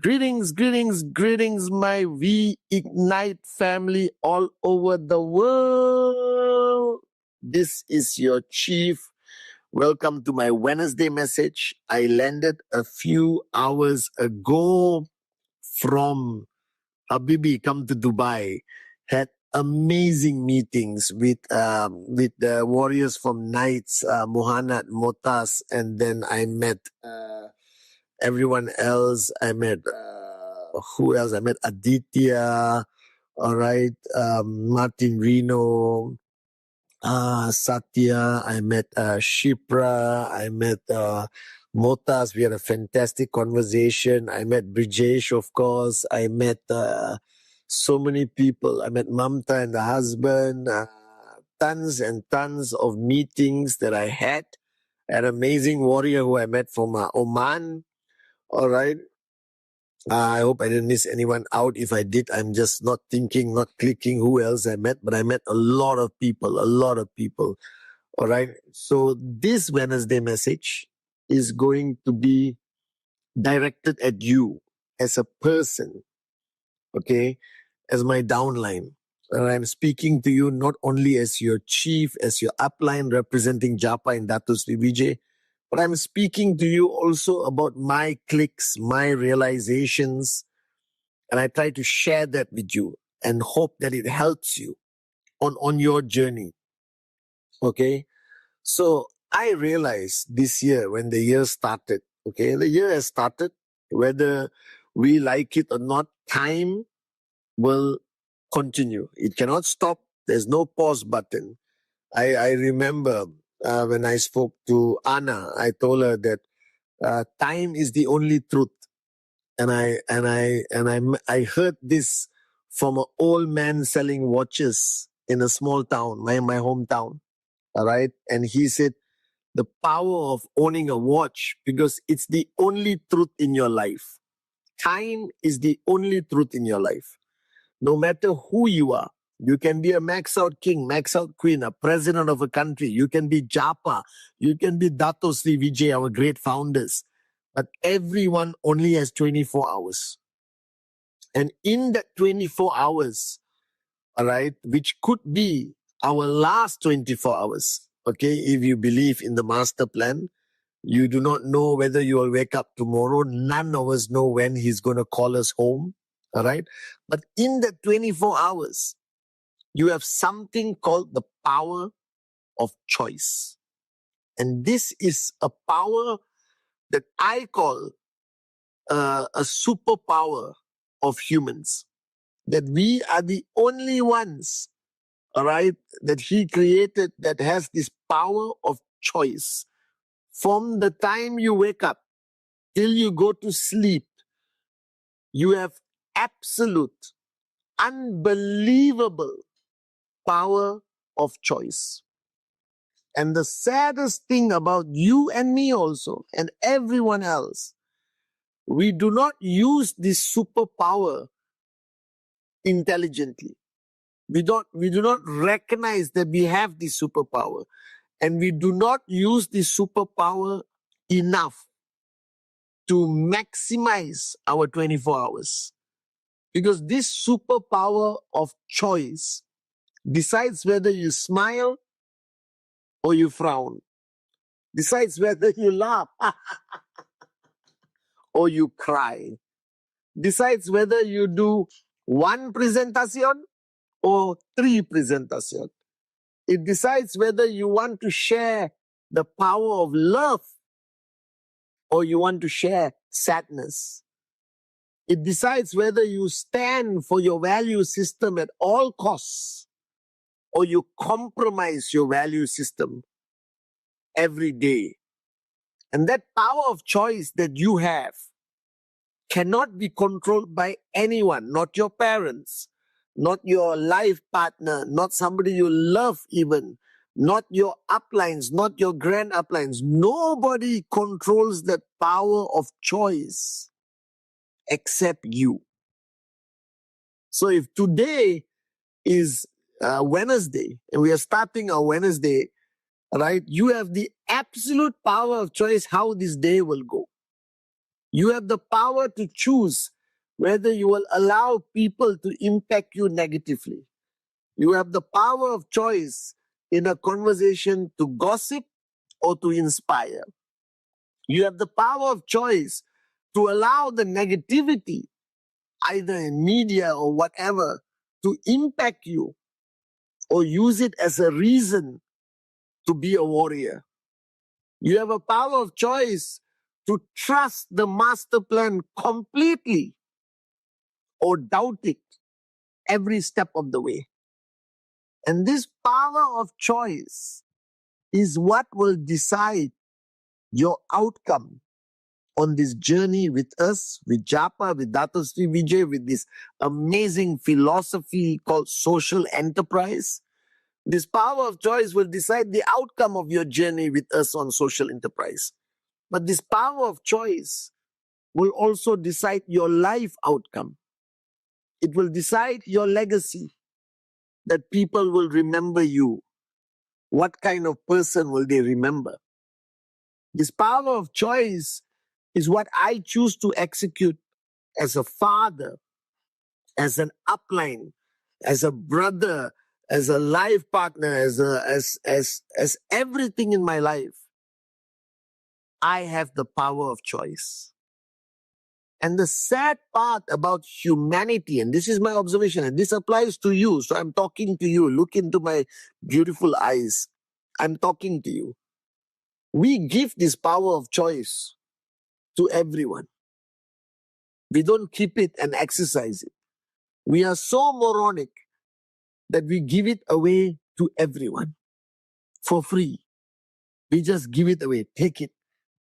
Greetings, my We Ignite family all over the world. This is your chief. Welcome to my Wednesday message. I landed a few hours ago from Habibi, come to Dubai. Had amazing meetings with the warriors from Knights, Muhannad, Motas, and then I met everyone else. I met who else? I met Aditya. All right, Martin Reno, Satya. I met Shipra. I met Motas. We had a fantastic conversation. I met Brijesh, of course. I met so many people. I met Mamta and the husband. Tons and tons of meetings that I had. An amazing warrior who I met from Oman. All right. I hope I didn't miss anyone out. If I did, I'm just not thinking, not clicking who else I met, but I met a lot of people. All right. So this Wednesday message is going to be directed at you as a person, okay, as my downline. And I'm speaking to you not only as your chief, as your upline representing Japa and Dato Sri Vijay, but I'm speaking to you also about my clicks, my realizations, and I try to share that with you and hope that it helps you on your journey. Okay. So I realized this year when the year started, okay, the year has started, whether we like it or not, time will continue. It cannot stop. There's no pause button. I remember when I spoke to Anna, I told her that time is the only truth. And I heard this from an old man selling watches in a small town, my hometown. All right. And he said, the power of owning a watch, because it's the only truth in your life. Time is the only truth in your life. No matter who you are, you can be a max out king, max out queen, a president of a country. You can be Japa. You can be Dato Sri Vijay, our great founders. But everyone only has 24 hours. And in that 24 hours, all right, which could be our last 24 hours, okay, if you believe in the master plan, you do not know whether you will wake up tomorrow. None of us know when he's going to call us home, all right? But in the 24 hours, you have something called the power of choice. And this is a power that I call a superpower of humans. That we are the only ones, all right, that he created that has this power of choice. From the time you wake up till you go to sleep, you have absolute, unbelievable power of choice. And the saddest thing about you and me also, and everyone else, we do not use this superpower intelligently. We do not recognize that we have this superpower, and we do not use this superpower enough to maximize our 24 hours. Because this superpower of choice decides whether you smile or you frown, decides whether you laugh or you cry, decides whether you do one presentation or three presentations. It decides whether you want to share the power of love or you want to share sadness. It decides whether you stand for your value system at all costs or you compromise your value system every day. And that power of choice that you have cannot be controlled by anyone, not your parents, not your life partner, not somebody you love even, not your uplines, not your grand uplines. Nobody controls that power of choice except you. So if today is Wednesday and we are starting our Wednesday, right, you have the absolute power of choice how this day will go. You have the power to choose whether you will allow people to impact you negatively. You have the power of choice in a conversation to gossip or to inspire. You have the power of choice to allow the negativity, either in media or whatever, to impact you or use it as a reason to be a warrior. You have a power of choice to trust the master plan completely or doubt it every step of the way. And this power of choice is what will decide your outcome on this journey with us, with Japa, with Dato Sri Vijay, with this amazing philosophy called social enterprise. This power of choice will decide the outcome of your journey with us on social enterprise. But this power of choice will also decide your life outcome. It will decide your legacy, that people will remember you. What kind of person will they remember? This power of choice is what I choose to execute as a father, as an upline, as a brother, as a life partner, as everything in my life. I have the power of choice. And the sad part about humanity, and this is my observation, and this applies to you, so I'm talking to you, look into my beautiful eyes. I'm talking to you. We give this power of choice to everyone. We don't keep it and exercise it. We are so moronic that we give it away to everyone for free. We just give it away. Take it.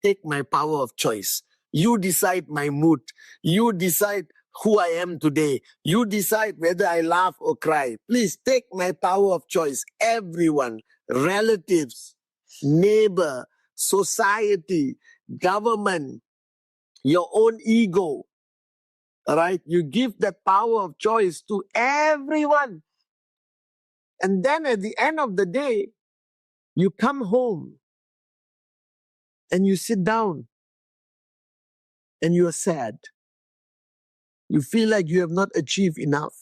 Take my power of choice. You decide my mood. You decide who I am today. You decide whether I laugh or cry. Please take my power of choice. Everyone, relatives, neighbor, society, government, your own ego. All right? You give that power of choice to everyone. And then at the end of the day, you come home and you sit down and you are sad. You feel like you have not achieved enough.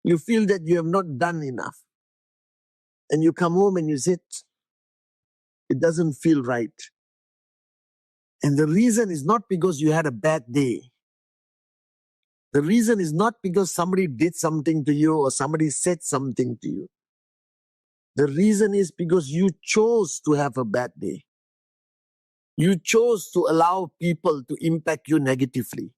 You feel that you have not done enough. And you come home and you sit. It doesn't feel right. And the reason is not because you had a bad day. The reason is not because somebody did something to you or somebody said something to you. The reason is because you chose to have a bad day. You chose to allow people to impact you negatively.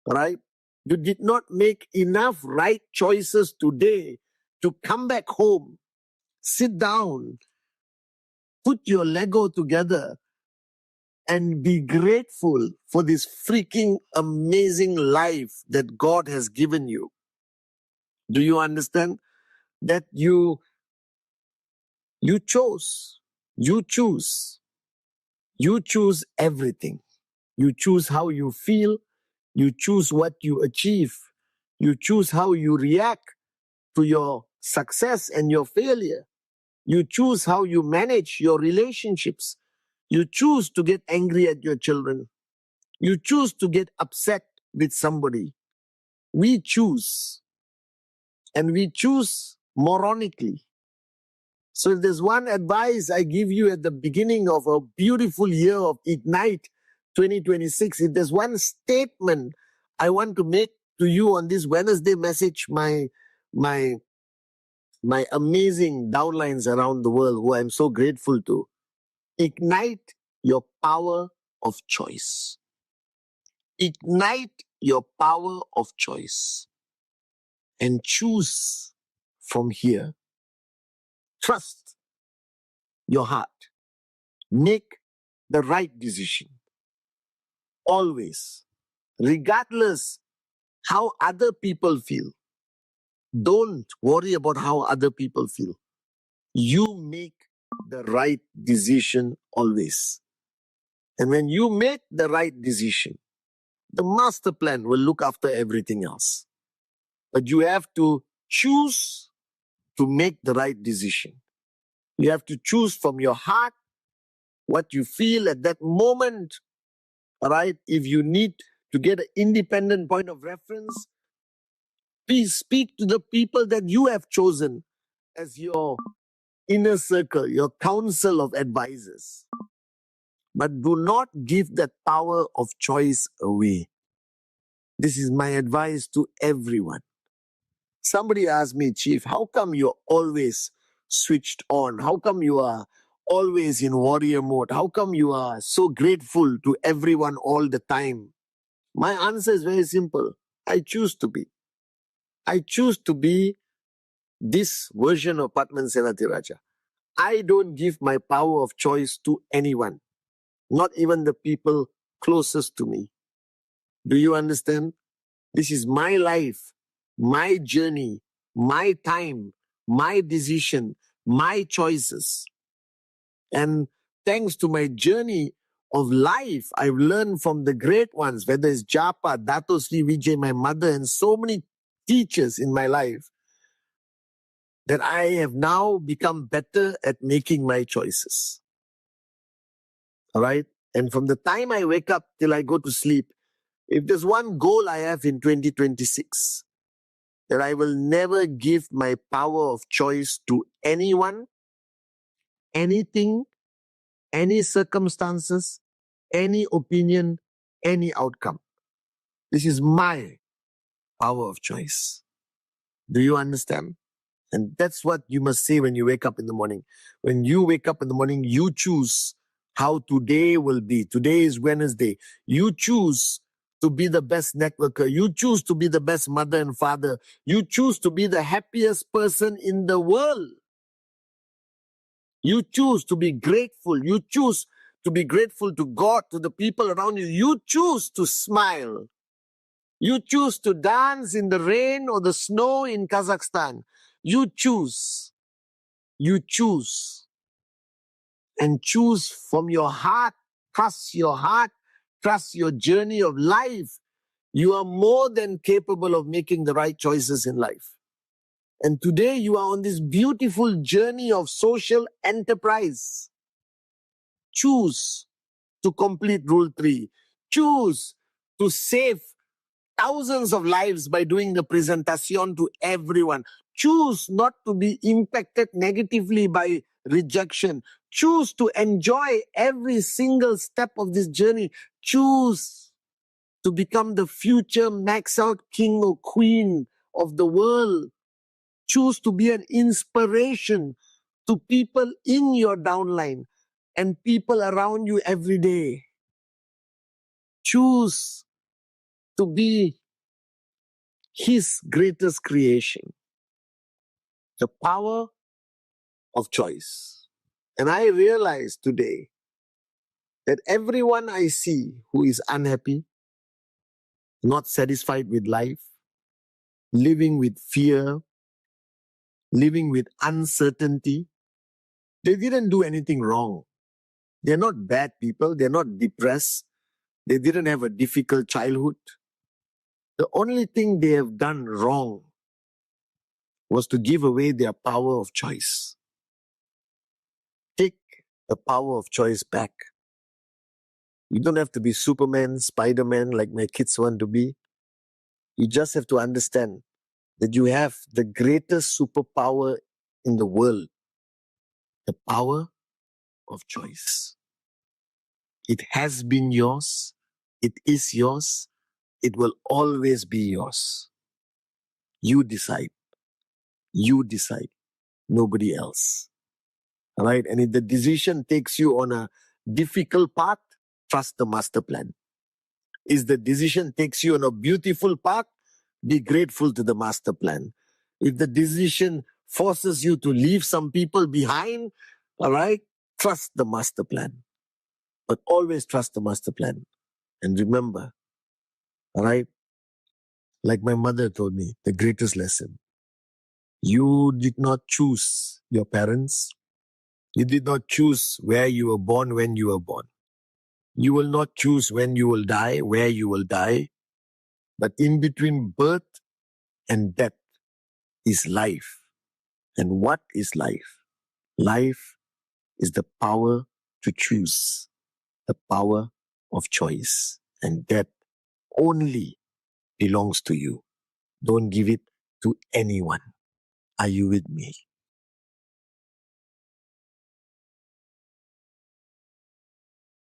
Right? You did not make enough right choices today to come back home, sit down, put your Lego together, and be grateful for this freaking amazing life that God has given you. Do you understand that you chose? You choose. You choose everything. You choose how you feel. You choose what you achieve. You choose how you react to your success and your failure. You choose how you manage your relationships. You choose to get angry at your children. You choose to get upset with somebody. We choose. And we choose moronically. So if there's one advice I give you at the beginning of a beautiful year of Ignite 2026, if there's one statement I want to make to you on this Wednesday message, my amazing downlines around the world who I'm so grateful to, ignite your power of choice. Ignite your power of choice and choose from here. Trust your heart. Make the right decision. Always. Regardless how other people feel. Don't worry about how other people feel. You make the right decision always. And when you make the right decision, the master plan will look after everything else. But you have to choose to make the right decision. You have to choose from your heart what you feel at that moment. All right? If you need to get an independent point of reference, please speak to the people that you have chosen as your inner circle, your council of advisors. But do not give that power of choice away. This is my advice to everyone. Somebody asked me, Chief, how come you're always switched on? How come you are always in warrior mode? How come you are so grateful to everyone all the time? My answer is very simple. I choose to be. I choose to be this version of Pathman Senathirajah. I don't give my power of choice to anyone, not even the people closest to me. Do you understand? This is my life, my journey, my time, my decision, my choices. And thanks to my journey of life, I've learned from the great ones, whether it's Japa, Dato Sri Vijay, my mother, and so many teachers in my life, that I have now become better at making my choices. All right? And from the time I wake up till I go to sleep, if there's one goal I have in 2026, that I will never give my power of choice to anyone, anything, any circumstances, any opinion, any outcome. This is my power of choice. Do you understand? And that's what you must say when you wake up in the morning. When you wake up in the morning, you choose how today will be. Today is Wednesday. You choose to be the best networker. You choose to be the best mother and father. You choose to be the happiest person in the world. You choose to be grateful. You choose to be grateful to God, to the people around you. You choose to smile. You choose to dance in the rain or the snow in Kazakhstan. You choose. You choose. And choose from your heart. Trust your heart. Trust your journey of life. You are more than capable of making the right choices in life. And today you are on this beautiful journey of social enterprise. Choose to complete Rule 3. Choose to save thousands of lives by doing the presentation to everyone. Choose not to be impacted negatively by rejection. Choose to enjoy every single step of this journey. Choose to become the future max out king or queen of the world. Choose to be an inspiration to people in your downline and people around you every day. Choose to be his greatest creation. The power of choice. And I realize today that everyone I see who is unhappy, not satisfied with life, living with fear, living with uncertainty, they didn't do anything wrong. They're not bad people. They're not depressed. They didn't have a difficult childhood. The only thing they have done wrong was to give away their power of choice. Take the power of choice back. You don't have to be Superman, Spider-Man like my kids want to be. You just have to understand that you have the greatest superpower in the world, the power of choice. It has been yours. It is yours. It will always be yours. You decide. You decide. Nobody else. All right. And if the decision takes you on a difficult path, trust the master plan. If the decision takes you on a beautiful path, be grateful to the master plan. If the decision forces you to leave some people behind, all right, trust the master plan. But always trust the master plan. And remember, all right, like my mother told me, the greatest lesson. You did not choose your parents. You did not choose where you were born when you were born. You will not choose when you will die, where you will die. But in between birth and death is life. And what is life? Life is the power to choose, the power of choice. And that only belongs to you. Don't give it to anyone. Are you with me?